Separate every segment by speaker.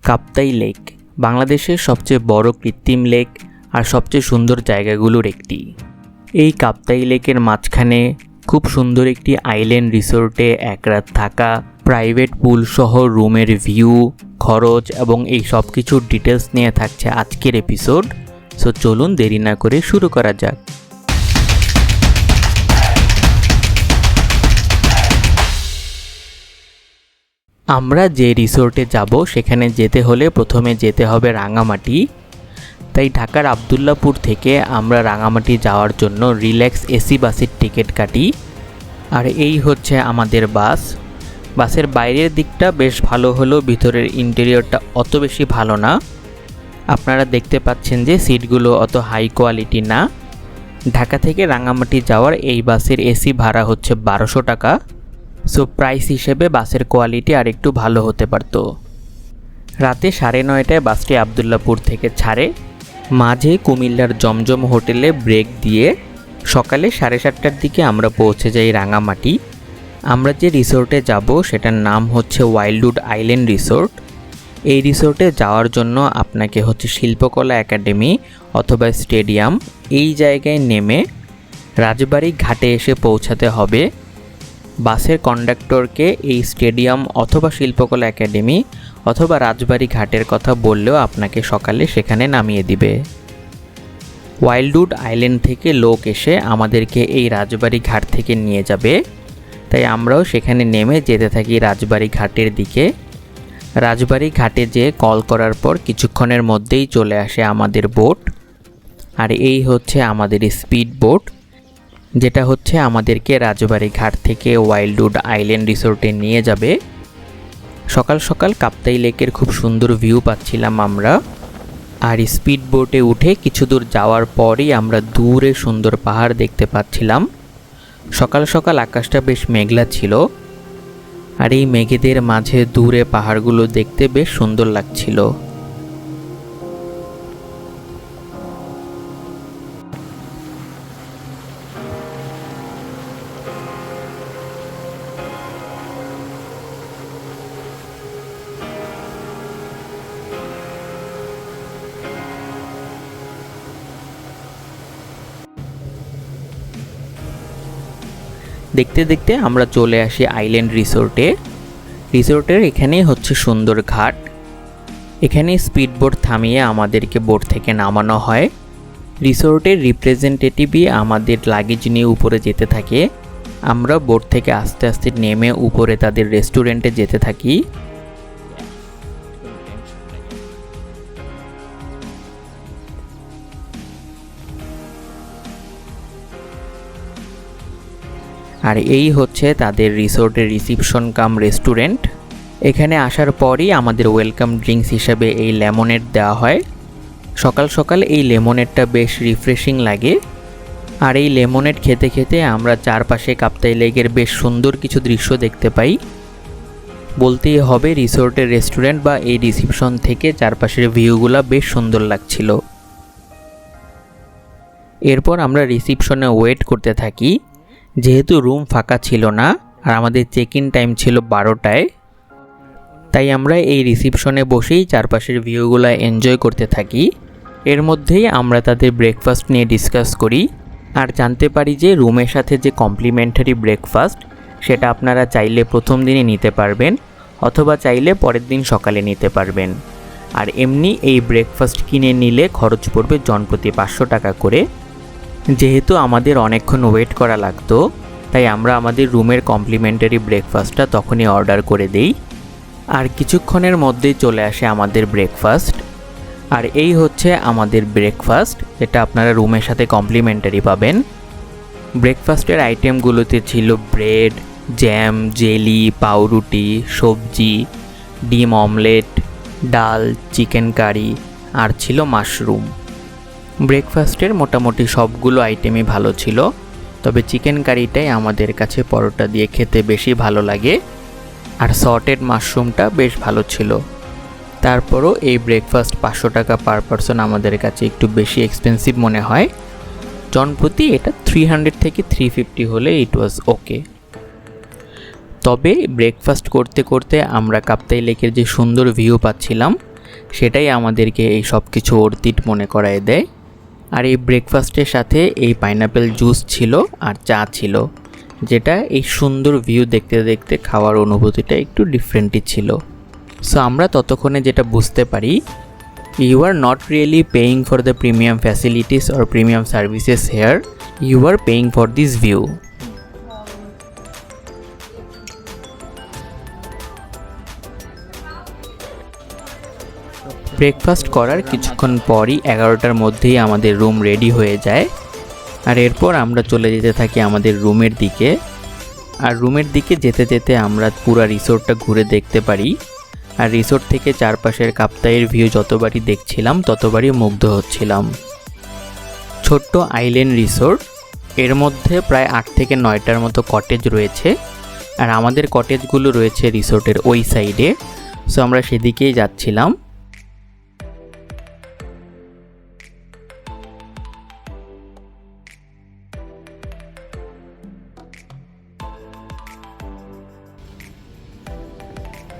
Speaker 1: Kaptai lake বাংলাদেশের সবচেয়ে বড় কৃত্রিম লেক আর সবচেয়ে সুন্দর জায়গাগুলোর একটি। এই কাপ্তাই লেকের মাঝখানে খুব সুন্দর একটি আইল্যান্ড রিসোর্টে এক রাত থাকা, প্রাইভেট পুল সহ রুমের ভিউ, খরচ এবং এই সব কিছুর ডিটেলস নিয়ে থাকছে আজকের এপিসোড। সো চলুন দেরি না করে শুরু করা যাক। আমরা যে রিসোর্টে যাব সেখানে যেতে হলে প্রথমে যেতে হবে রাঙামাটি। তাই ঢাকার আবদুল্লাপুর থেকে আমরা রাঙামাটি যাওয়ার জন্য রিল্যাক্স এসি বাসের টিকিট কাটি। আর এই হচ্ছে আমাদের বাস। বাসের বাইরের দিকটা বেশ ভালো হলেও ভিতরের ইন্টেরিয়রটা অত বেশি ভালো না। আপনারা দেখতে পাচ্ছেন যে সিটগুলো অত হাই কোয়ালিটি না। ঢাকা থেকে রাঙামাটি যাওয়ার এই বাসের এসি ভাড়া হচ্ছে 1200 টাকা। সো প্রাইস হিসেবে বাসের কোয়ালিটি আর একটু ভালো হতে পারত। রাতে 9:30টায় বাসটি আবদুল্লাপুর থেকে ছাড়ে। মাঝে কুমিল্লার জমজম হোটেলে ব্রেক দিয়ে সকালে 7:30টার দিকে আমরা পৌঁছে যাই রাঙামাটি। আমরা যে রিসোর্টে যাব সেটার নাম হচ্ছে ওয়াইল্ডউড আইল্যান্ড রিসোর্ট। এই রিসোর্টে যাওয়ার জন্য আপনাকে হচ্ছে শিল্পকলা একাডেমি অথবা স্টেডিয়াম এই জায়গায় নেমে রাজবাড়ী ঘাটে এসে পৌঁছাতে হবে। বাসের কন্ডাক্টরকে এই স্টেডিয়াম অথবা শিল্পকলা একাডেমি অথবা রাজবাড়ী ঘাটের কথা বললেও আপনাকে সকালে সেখানে নামিয়ে দিবে। ওয়াইল্ডউড আইল্যান্ড থেকে লোক এসে আমাদেরকে এই রাজবাড়ী ঘাট থেকে নিয়ে যাবে। তাই আমরাও সেখানে নেমে যেতে থাকি রাজবাড়ী ঘাটের দিকে। রাজবাড়ী ঘাটে যেয়ে কল করার পর কিছুক্ষণের মধ্যেই চলে আসে আমাদের বোট। আর এই হচ্ছে আমাদের স্পিড বোট, যেটা হচ্ছে আমাদেরকে রাজবাড়ী ঘাট থেকে ওয়াইল্ডউড আইল্যান্ড রিসোর্টে নিয়ে যাবে। সকাল সকাল কাপ্তাই লেকের খুব সুন্দর ভিউ পাচ্ছিলাম আমরা। আর স্পিড বোটে উঠে কিছু দূর যাওয়ার পরই আমরা দূরে সুন্দর পাহাড় দেখতে পাচ্ছিলাম। সকাল সকাল আকাশটা বেশ মেঘলা ছিল, আর এই মেঘেদের মাঝে দূরে পাহাড়গুলো দেখতে বেশ সুন্দর লাগছিল। দেখতে দেখতে আমরা চলে আসি আইল্যান্ড রিসোর্টে। রিসোর্টের এখানেই হচ্ছে সুন্দর ঘাট। এখানে স্পিড বোট থামিয়ে আমাদেরকে বোট থেকে নামানো হয়। রিসোর্টের রিপ্রেজেন্টেটিভই আমাদের লাগেজ নিয়ে উপরে যেতে থাকে। আমরা বোট থেকে আস্তে আস্তে নেমে উপরে তাদের রেস্টুরেন্টে যেতে থাকি। আর এই হচ্ছে তাদের রিসোর্টের রিসিপশন কাম রেস্টুরেন্ট। এখানে আসার পরই আমাদের ওয়েলকাম ড্রিঙ্কস হিসাবে এই লেমনেড দেওয়া হয়। সকাল সকাল এই লেমনেডটা বেশ রিফ্রেশিং লাগে। আর এই লেমনেড খেতে খেতে আমরা চারপাশে কাপ্তাই লেকের বেশ সুন্দর কিছু দৃশ্য দেখতে পাই। বলতেই হবে রিসোর্টের রেস্টুরেন্ট বা এই রিসিপশন থেকে চারপাশের ভিউগুলো বেশ সুন্দর লাগছিল। এরপর আমরা রিসিপশনে ওয়েট করতে থাকি। যেহেতু রুম ফাঁকা ছিল না আর আমাদের চেক ইন টাইম ছিল 12টায়, তাই আমরা এই রিসিপশনে বসেই চারপাশের ভিউগুলো এনজয় করতে থাকি। এর মধ্যেই আমরা তাদের ব্রেকফাস্ট নিয়ে ডিসকাস করি আর জানতে পারি যে রুমের সাথে যে কমপ্লিমেন্টারি ব্রেকফাস্ট সেটা আপনারা চাইলে প্রথম দিনই নিতে পারবেন অথবা চাইলে পরের দিন সকালে নিতে পারবেন। আর এমনি এই ব্রেকফাস্ট কিনে নিলে খরচ পড়বে জনপ্রতি 500 টাকা করে। যেহেতু আমাদের অনেকক্ষণ ওয়েট করা লাগতো, তাই আমরা আমাদের রুমের কমপ্লিমেন্টারি ব্রেকফাস্টটা তখনই অর্ডার করে দেই। আর কিছুক্ষণের মধ্যেই চলে আসে আমাদের ব্রেকফাস্ট। আর এই হচ্ছে আমাদের ব্রেকফাস্ট, যেটা আপনারা রুমের সাথে কমপ্লিমেন্টারি পাবেন। ব্রেকফাস্টের আইটেমগুলোতে ছিল ব্রেড, জ্যাম, জেলি, পাউরুটি, সবজি, ডিম অমলেট, ডাল, চিকেন কারি আর ছিল মাশরুম। ব্রেকফাস্টের মোটামুটি সবগুলো আইটেমই ভালো ছিল, তবে চিকেন কারিটাই আমাদের কাছে পরোটা দিয়ে খেতে বেশি ভালো লাগে। আর সটেড মাশরুমটা বেশ ভালো ছিল। তারপরও এই ব্রেকফাস্ট 500 টাকা পার পারসন আমাদের কাছে একটু বেশি এক্সপেন্সিভ মনে হয়। জনপ্রতি এটা 300 থেকে 350 হলে ইট ওয়াজ ওকে। তবে ব্রেকফাস্ট করতে করতে আমরা কাপ্তাই লেকের যে সুন্দর ভিউ পাচ্ছিলাম, সেটাই আমাদেরকে এই সব কিছু অর্থিত মনে করায় দেয়। আর এই ব্রেকফাস্টের সাথে এই পাইনাপেল জুস ছিল আর চা ছিল, যেটা এই সুন্দর ভিউ দেখতে দেখতে খাওয়ার অনুভূতিটা একটু ডিফারেন্টই ছিল। সো আমরা ততক্ষণে যেটা বুঝতে পারি, you are not really paying for the premium facilities or premium services here, you are paying for this view. Breakfast করার কিছুক্ষণ পরই 11টার মধ্যেই আমাদের রুম রেডি হয়ে যায়। আর এরপর আমরা চলে যেতে থাকি আমাদের রুমের দিকে। আর রুমের দিকে যেতে যেতে আমরা পুরো রিসোর্টটা ঘুরে দেখতে পারি। আর রিসোর্ট থেকে চারপাশের কাপ্তাইয়ের ভিউ যতবারই দেখছিলাম ততবারই মুগ্ধ হচ্ছিলাম। ছোট্ট আইল্যান্ড রিসোর্ট, এর মধ্যে প্রায় 8 থেকে 9টার মতো কটেজ রয়েছে। আর আমাদের কটেজগুলো রয়েছে রিসোর্টের ওই সাইডে, সো আমরা সেদিকেই যাচ্ছিলাম।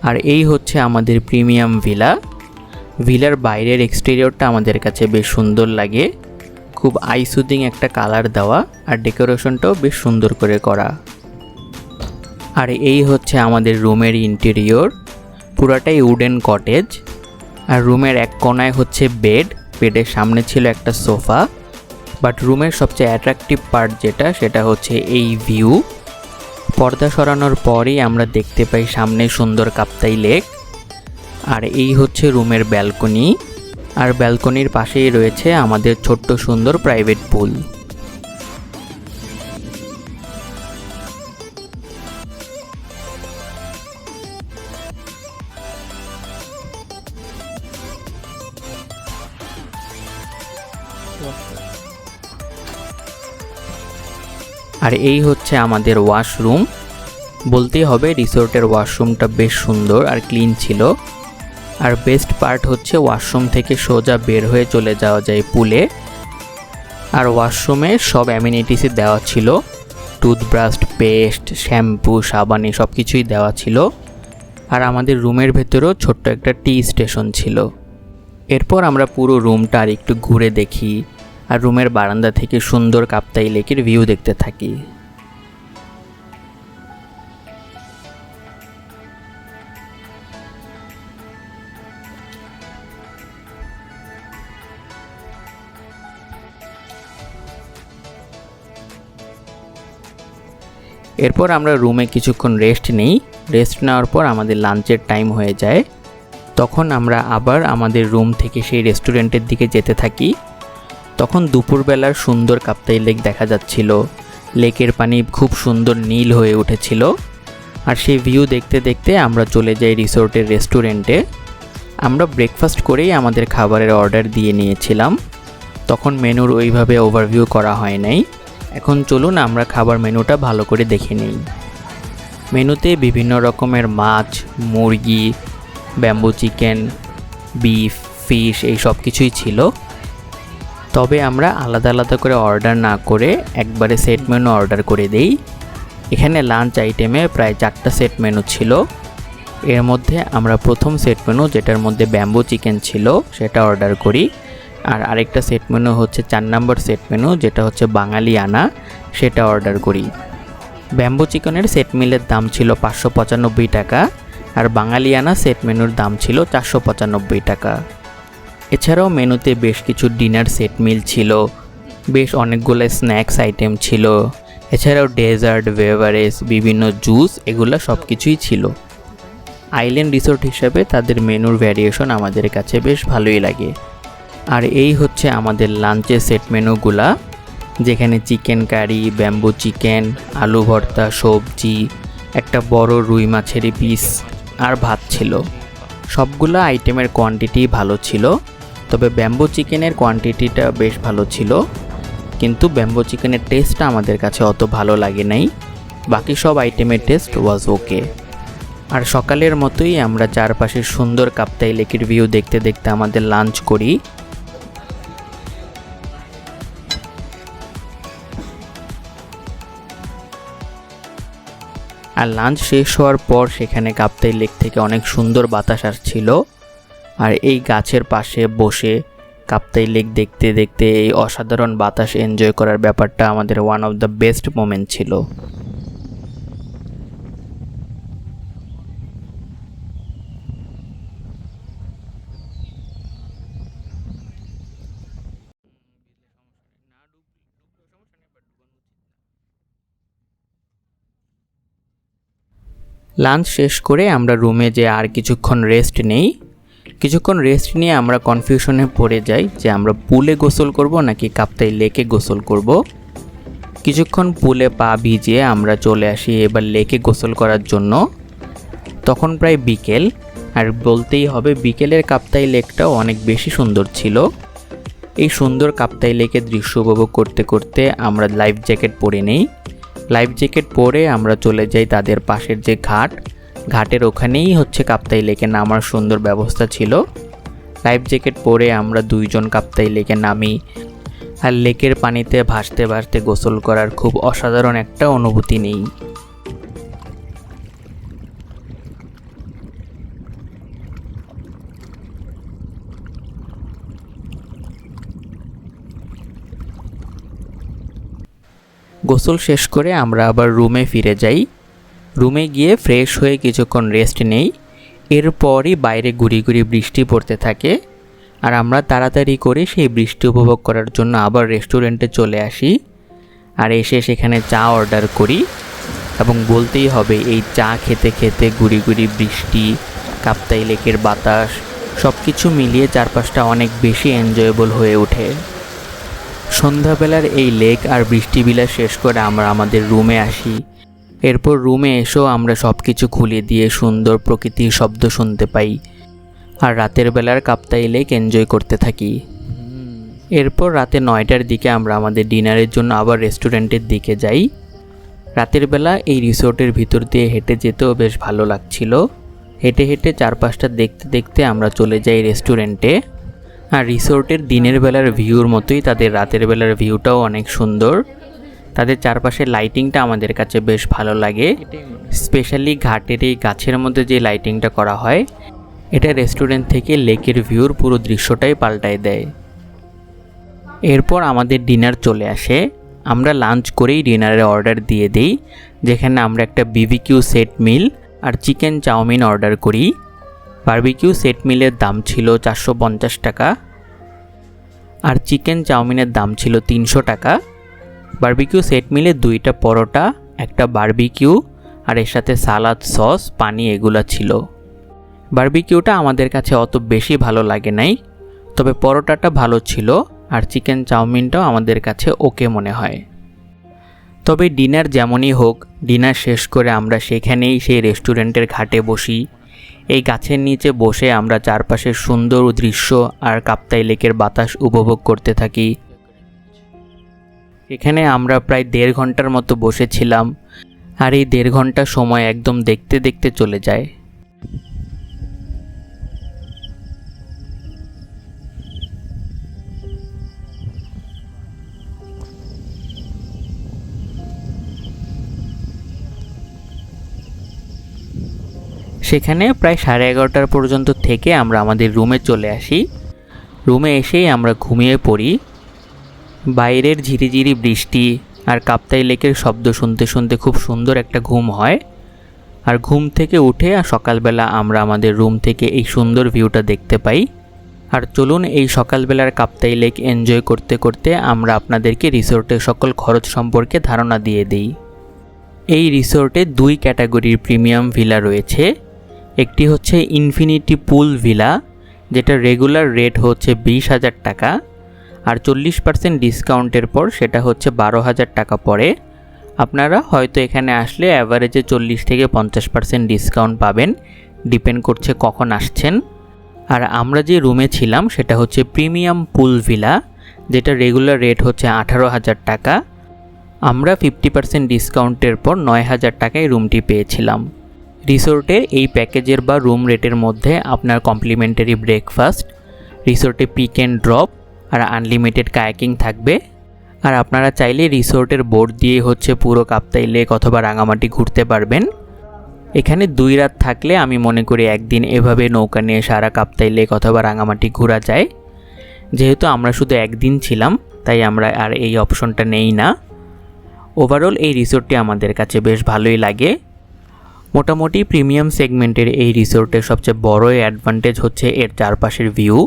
Speaker 1: আর এই হচ্ছে আমাদের প্রিমিয়াম ভিলা। ভিলার বাইরের এক্সটেরিয়রটা আমাদের কাছে বেশ সুন্দর লাগে, খুব আই সুদিং একটা কালার দেওয়া, আর ডেকোরেশনটাও বেশ সুন্দর করে করা। আর এই হচ্ছে আমাদের রুমের ইন্টেরিয়র, পুরাটাই উডেন কটেজ। আর রুমের এক কোনায় হচ্ছে বেড, বেডের সামনে ছিল একটা সোফা। বাট রুমের সবচেয়ে অ্যাট্রাকটিভ পার্ট যেটা, সেটা হচ্ছে এই ভিউ। পর্দা সরানোর পরেই আমরা দেখতে পাই সামনে সুন্দর কাপ্তাই লেক। আর এই হচ্ছে রুমের ব্যালকনি, আর ব্যালকনির পাশেই রয়েছে আমাদের ছোট্ট সুন্দর প্রাইভেট পুল। আর এই হচ্ছে আমাদের ওয়াশরুম। বলতেই হবে রিসোর্টের ওয়াশরুমটা বেশ সুন্দর আর ক্লিন ছিল। আর বেস্ট পার্ট হচ্ছে ওয়াশরুম থেকে সোজা বের হয়ে চলে যাওয়া যায় পুলে। আর ওয়াশরুমে সব অ্যামিনিটিসই দেওয়া ছিল, টুথব্রাশ, পেস্ট, শ্যাম্পু, সাবান সব কিছুই দেওয়া ছিল। আর আমাদের রুমের ভেতরেও ছোট্ট একটা টি স্টেশন ছিল। এরপর আমরা পুরো রুমটা আর একটু ঘুরে দেখি, আর রুমের বারান্দা থেকে সুন্দর কাপ্তাই লেকের ভিউ দেখতে থাকি। এরপর আমরা রুমে কিছুক্ষণ রেস্ট নিই। রেস্ট নেওয়ার পর আমাদের লাঞ্চের টাইম হয়ে যায়। তখন আমরা আবার আমাদের রুম থেকে সেই রেস্টুরেন্টের দিকে যেতে থাকি। তখন দুপুরবেলার সুন্দর কাপ্তাই লেক দেখা যাচ্ছিল, লেকের পানি খুব সুন্দর নীল হয়ে উঠেছিল। আর সেই ভিউ দেখতে দেখতে আমরা চলে যাই রিসোর্টের রেস্টুরেন্টে। আমরা ব্রেকফাস্ট করেই আমাদের খাবারের অর্ডার দিয়ে নিয়েছিলাম, তখন মেনুর ওইভাবে ওভারভিউ করা হয় নাই। এখন চলুন আমরা খাবার মেনুটা ভালো করে দেখে নিই। মেনুতে বিভিন্ন রকমের মাছ, মুরগি, ব্যাম্বু চিকেন, বিফ, ফিশ এই সব কিছুই ছিল। তবে আমরা আলাদা আলাদা করে অর্ডার না করে একবারে সেট মেনু অর্ডার করে দেই। এখানে লাঞ্চ আইটেমে প্রায় 4টা সেট মেনু ছিল। এর মধ্যে আমরা প্রথম সেট মেনু, যেটার মধ্যে ব্যাম্বু চিকেন ছিল, সেটা অর্ডার করি। আর আরেকটা সেট মেনু হচ্ছে 4 নম্বর সেট মেনু, যেটা হচ্ছে বাঙালিয়ানা, সেটা অর্ডার করি। ব্যাম্বু চিকেনের সেট মিলের দাম ছিল 595 টাকা, আর বাঙালিয়ানা সেট মেনুর দাম ছিল 495 টাকা। এছাড়াও মেনুতে বেশ কিছু ডিনার সেট মিল ছিল, বেশ অনেকগুলো স্ন্যাক্স আইটেম ছিল, এছাড়াও ডেজার্ট, বেভারেজ, বিভিন্ন জুস, এগুলো সব কিছুই ছিল। আইল্যান্ড রিসোর্ট হিসেবে তাদের মেনুর ভ্যারিয়েশন আমাদের কাছে বেশ ভালোই লাগে। আর এই হচ্ছে আমাদের লাঞ্চের সেট মেনুগুলা, যেখানে চিকেন কারি, ব্যাম্বু চিকেন, আলু ভর্তা, সবজি, একটা বড় রুই মাছের পিস আর ভাত ছিল। সবগুলো আইটেমের কোয়ান্টিটি ভালো ছিল, তবে ব্যাম্বু চিকেনের কোয়ান্টিটিটা বেশ ভালো ছিল, কিন্তু ব্যাম্বু চিকেনের টেস্টটা আমাদের কাছে অত ভালো লাগে নাই। বাকি সব আইটেমের টেস্ট ওয়াজ ওকে। আর সকালের মতোই আমরা চারপাশের সুন্দর কাপ্তাই লেকের ভিউ দেখতে দেখতে আমাদের লাঞ্চ করি। আর লাঞ্চ শেষ হওয়ার পর সেখানে কাপ্তাই লেক থেকে অনেক সুন্দর বাতাস আসছিল। আর এই গাছের পাশে বসে কাপ্তাই লেক দেখতে দেখতে এই অসাধারণ বাতাস এনজয় করার ব্যাপারটা আমাদের one of the best moment ছিল। লাঞ্চ শেষ করে আমরা রুমে যে আর কিছুক্ষণ রেস্ট নেই। কিছুক্ষণ রেস্ট নিয়ে আমরা কনফিউশনে পড়ে যাই যে আমরা পুলে গোসল করব নাকি কাপ্তাই লেকে গোসল করব। কিছুক্ষণ পুলে পা ভিজিয়ে আমরা চলে আসি এবার লেকে গোসল করার জন্য। তখন প্রায় বিকেল, আর বলতেই হবে বিকেলের কাপ্তাই লেকটাও অনেক বেশি সুন্দর ছিল। এই সুন্দর কাপ্তাই লেকের দৃশ্য উপভোগ করতে করতে আমরা লাইফ জ্যাকেট পরে নেই। লাইফ জ্যাকেট পরে আমরা চলে যাই তাদের পাশের যে ঘাটের ওখানেই হচ্ছে কাপ্তাই লেকে নামার সুন্দর ব্যবস্থা ছিল। লাইফ জ্যাকেট পরে আমরা দুইজন কাপ্তাই লেকে নামি, আর লেকের পানিতে ভাসতে ভাসতে গোসল করার খুব অসাধারণ একটা অনুভূতি নেই। গোসল শেষ করে আমরা আবার রুমে ফিরে যাই। রুমে গিয়ে ফ্রেশ হয়ে কিছুক্ষণ রেস্ট নেই। এরপরই বাইরে গুড়ি গুড়ি বৃষ্টি পড়তে থাকে, আর আমরা তাড়াতাড়ি করে সেই বৃষ্টি উপভোগ করার জন্য আবার রেস্টুরেন্টে চলে আসি। আর এসে সেখানে চা অর্ডার করি, এবং বলতেই হবে এই চা খেতে খেতে গুড়ি গুড়ি বৃষ্টি, কাপ্তাই লেকের বাতাস সব কিছু মিলিয়ে চারপাশটা অনেক বেশি এনজয়েবল হয়ে ওঠে। সন্ধ্যাবেলার এই লেক আর বৃষ্টি বিলাস শেষ করে আমরা আমাদের রুমে আসি। এরপর রুমে এসেও আমরা সব কিছু খুলে দিয়ে সুন্দর প্রকৃতির শব্দ শুনতে পাই, আর রাতের বেলার কাপ্তাই লেক এনজয় করতে থাকি। এরপর রাতে 9টার দিকে আমরা আমাদের ডিনারের জন্য আবার রেস্টুরেন্টের দিকে যাই। রাতের বেলা এই রিসোর্টের ভিতর দিয়ে হেঁটে যেতেও বেশ ভালো লাগছিল। হেঁটে হেঁটে চারপাশটা দেখতে দেখতে আমরা চলে যাই রেস্টুরেন্টে। আর রিসোর্টের দিনের বেলার ভিউর মতোই তাদের রাতের বেলার ভিউটাও অনেক সুন্দর। তাদের চারপাশের লাইটিংটা আমাদের কাছে বেশ ভালো লাগে, স্পেশালি ঘাটের এই গাছের মধ্যে যে লাইটিংটা করা হয়, এটা রেস্টুরেন্ট থেকে লেকের ভিউর পুরো দৃশ্যটাই পাল্টায় দেয়। এরপর আমাদের ডিনার চলে আসে। আমরা লাঞ্চ করেই ডিনারের অর্ডার দিয়ে দিই, যেখানে আমরা একটা বিবিকিউ সেট মিল আর চিকেন চাউমিন অর্ডার করি। বারবিকিউ সেট মিলের দাম ছিল 450 টাকা, আর চিকেন চাউমিনের দাম ছিল 300 টাকা। বারবিকিউ সেট মিলে 2টা পরোটা, একটা বারবিকিউ, আর এর সাথে সালাদ, সস, পানি এগুলো ছিল। বারবিকিউটা আমাদের কাছে অত বেশি ভালো লাগে নাই, তবে পরোটাটা ভালো ছিল, আর চিকেন চাউমিনটাও আমাদের কাছে ওকে মনে হয়। তবে ডিনার যেমনই হোক, ডিনার শেষ করে আমরা সেখানেই সেই রেস্টুরেন্টের ঘাটে বসি। এই গাছের নিচে বসে আমরা চারপাশের সুন্দর দৃশ্য আর কাপ্তাই লেকের বাতাস উপভোগ করতে থাকি। এখানে আমরা প্রায় 1.5 ঘন্টার মতো বসেছিলাম, আর এই 1.5 ঘন্টা সময় একদম দেখতে দেখতে চলে যায়। সেখানে প্রায় 11:30 পর্যন্ত থেকে আমরা আমাদের রুমে চলে আসি। রুমে এসেই আমরা ঘুমিয়ে পড়ি। বাইরের ঝিরিঝিরি বৃষ্টি আর কাপ্তাই লেকের শব্দ শুনতে শুনতে খুব সুন্দর একটা ঘুম হয়। আর ঘুম থেকে উঠে সকালবেলা আমরা আমাদের রুম থেকে এই সুন্দর ভিউটা দেখতে পাই। আর চলুন এই সকালবেলার কাপ্তাই লেক এনজয় করতে করতে আমরা আপনাদেরকে রিসোর্টের সকল খরচ সম্পর্কে ধারণা দিয়ে দিই। এই রিসোর্টে 2 ক্যাটাগরির প্রিমিয়াম ভিলা রয়েছে। একটি হচ্ছে ইনফিনিটি পুল ভিলা, যেটা রেগুলার রেট হচ্ছে 20,000 টাকা, আর 40% ডিসকাউন্টের পর সেটা হচ্ছে 12,000 টাকা পড়ে। আপনারা হয়তো এখানে আসলে অ্যাভারেজে 40 থেকে 50% ডিসকাউন্ট পাবেন, ডিপেন্ড করছে কখন আসছেন। আর আমরা যে রুমে ছিলাম সেটা হচ্ছে প্রিমিয়াম পুল ভিলা, যেটা রেগুলার রেট হচ্ছে 18,000 টাকা। আমরা 50% ডিসকাউন্টের পর 9,000 টাকায় রুমটি পেয়েছিলাম। রিসোর্টের এই প্যাকেজের বা রুম রেটের মধ্যে আপনার কমপ্লিমেন্টারি ব্রেকফাস্ট, রিসোর্টে পিক অ্যান্ড ড্রপ আর আনলিমিটেড কায়াকিং থাকবে। আর আপনারা চাইলে রিসোর্টের বোট দিয়ে হচ্ছে পুরো কাপ্তাই লেক অথবা রাঙামাটি ঘুরতে পারবেন। এখানে 2 রাত থাকলে আমি মনে করি একদিন এভাবে নৌকা নিয়ে সারা কাপ্তাই লেক অথবা রাঙামাটি ঘোরা যায়। যেহেতু আমরা শুধু একদিন ছিলাম তাই আমরা আর এই অপশনটা নেই না। ওভারঅল এই রিসোর্টটি আমাদের কাছে বেশ ভালোই লাগে। মোটামুটি প্রিমিয়াম সেগমেন্টের এই রিসোর্টের সবচেয়ে বড় অ্যাডভান্টেজ হচ্ছে এর চারপাশের ভিউ।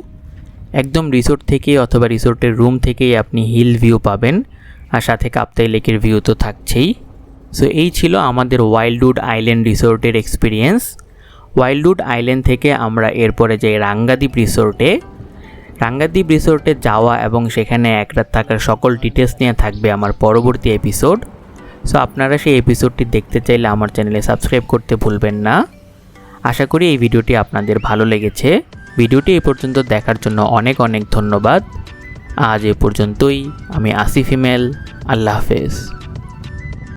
Speaker 1: একদম রিসোর্ট থেকেই অথবা রিসোর্টের রুম থেকেই আপনি হিল ভিউ পাবেন, আর সাথে কাপ্তাই লেকের ভিউ তো থাকছেই। সো এই ছিল আমাদের ওয়াইল্ডউড আইল্যান্ড রিসোর্টের এক্সপিরিয়েন্স। ওয়াইল্ডউড আইল্যান্ড থেকে আমরা এরপরে যাই রাঙ্গাদ্বীপ রিসোর্টে। রাঙ্গাদ্বীপ রিসোর্টে যাওয়া এবং সেখানে এক রাত থাকার সকল ডিটেলস নিয়ে থাকবে আমার পরবর্তী এপিসোড। সো আপনারা সেই এপিসোডটি দেখতে চাইলে আমার চ্যানেলে সাবস্ক্রাইব করতে ভুলবেন না। আশা করি এই ভিডিওটি আপনাদের ভালো লেগেছে। ভিডিওটি এই পর্যন্ত দেখার জন্য অনেক অনেক ধন্যবাদ। আজ এ পর্যন্তই। আমি আসিফ হিমেল। আল্লাহ হাফেজ।